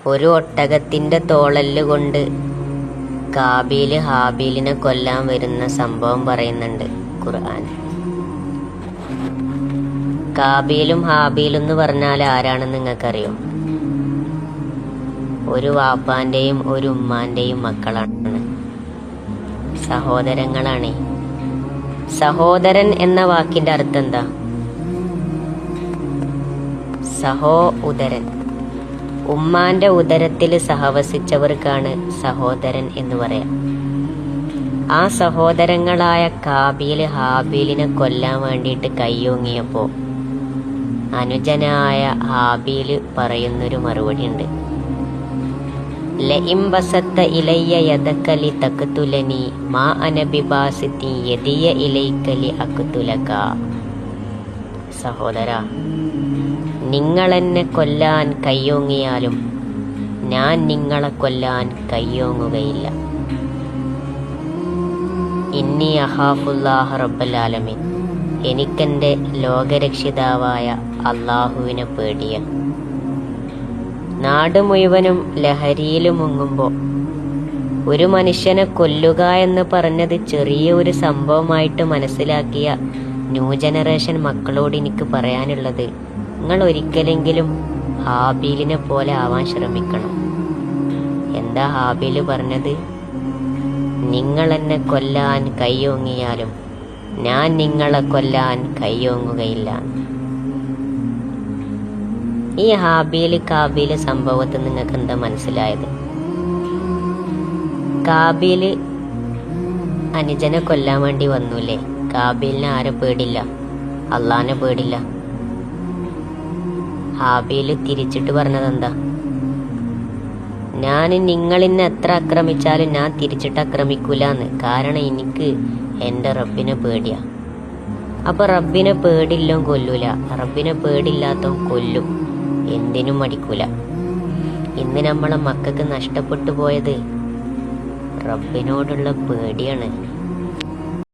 ഒരു ഒട്ടകത്തിന്റെ തോളല് കൊണ്ട് കാബീല് ഹാബീലിനെ കൊല്ലാൻ വരുന്ന സംഭവം പറയുന്നുണ്ട് ഖുർആൻ. കാബീലും ഹാബീലും എന്ന് പറഞ്ഞാൽ ആരാണെന്ന് നിങ്ങൾക്കറിയോ? ഒരു വാപ്പാന്റെയും ഒരു ഉമ്മാന്റെയും മക്കളാണ്, സഹോദരങ്ങളാണ്. സഹോദരൻ എന്ന വാക്കിന്റെ അർത്ഥം എന്താ? സഹോ ഉദരൻ. ഉമ്മാന്റെ ഉദരത്തിൽ സഹവസിച്ചവർക്കാണ് സഹോദരൻ എന്ന് പറയാം. ആ സഹോദരങ്ങളായ കാബീൽ ഹാബീലിനെ കൊല്ലാൻ വേണ്ടിയിട്ട് കയ്യോങ്ങിയപ്പോ അനുജനായ ഹാബീൽ പറയുന്നൊരു മറുപടി ഉണ്ട്. ലഇം ബസത്ത ഇലയ്യ യദക ലിതഖ്തുലനി മാ അന ബിബാസിതി യദിയ ഇലൈക ലിഅഖ്തുലക. സഹോദരാ, നിങ്ങളെന്നെ കൊല്ലാൻ കയ്യോങ്ങിയാലും ഞാൻ നിങ്ങളെ കൊല്ലാൻ കയ്യോങ്ങുകയില്ല. ഇന്നി അഖാഫുല്ലാഹ റബ്ബൽ ആലമീൻ. എനിക്കെന്റെ ലോകരക്ഷിതാവായ അള്ളാഹുവിനെ പേടിയ. നാട് മുഴുവനും ലഹരിയിൽ മുങ്ങുമ്പോ ഒരു മനുഷ്യനെ കൊല്ലുക എന്ന് പറഞ്ഞത് ചെറിയ ഒരു സംഭവമായിട്ട് മനസ്സിലാക്കിയ ന്യൂ ജനറേഷൻ മക്കളോട് എനിക്ക് പറയാനുള്ളത്, നിങ്ങൾ ഒരിക്കലെങ്കിലും ഹാബീലിനെ പോലെ ആവാൻ ശ്രമിക്കണം. എന്താ ഹാബീല് പറഞ്ഞത്? നിങ്ങളെന്നെ കൊല്ലാൻ കയ്യോങ്ങിയാലും ഞാൻ നിങ്ങളെ കൊല്ലാൻ കയ്യോങ്ങുകയില്ല. ഈ ഹാബീല് കാബീല് സംഭവത്തിൽ നിങ്ങൾക്ക് എന്താ മനസ്സിലായത്? കാബീല് അനുജനെ കൊല്ലാൻ വേണ്ടി വന്നൂലേ? കാബീലിനെ ആരെ പേടില്ല? അള്ളാനെ പേടില്ല. ഹാബീല് തിരിച്ചിട്ട് പറഞ്ഞത് എന്താ? ഞാൻ നിങ്ങളിന്നെ എത്ര ആക്രമിച്ചാലും ഞാൻ തിരിച്ചിട്ട് ആക്രമിക്കൂലെന്ന്. കാരണം എനിക്ക് എൻ്റെ റബ്ബിനെ പേടിയാ. അപ്പൊ റബ്ബിനെ പേടില്ലോ കൊല്ലൂല, റബ്ബിനെ പേടില്ലാത്തവൻ കൊല്ലും, എന്തിനും മടിക്കൂല. ഇന്ന് നമ്മളെ മക്കൾക്ക് നഷ്ടപ്പെട്ടു പോയത് റബ്ബിനോടുള്ള പേടിയാണ്.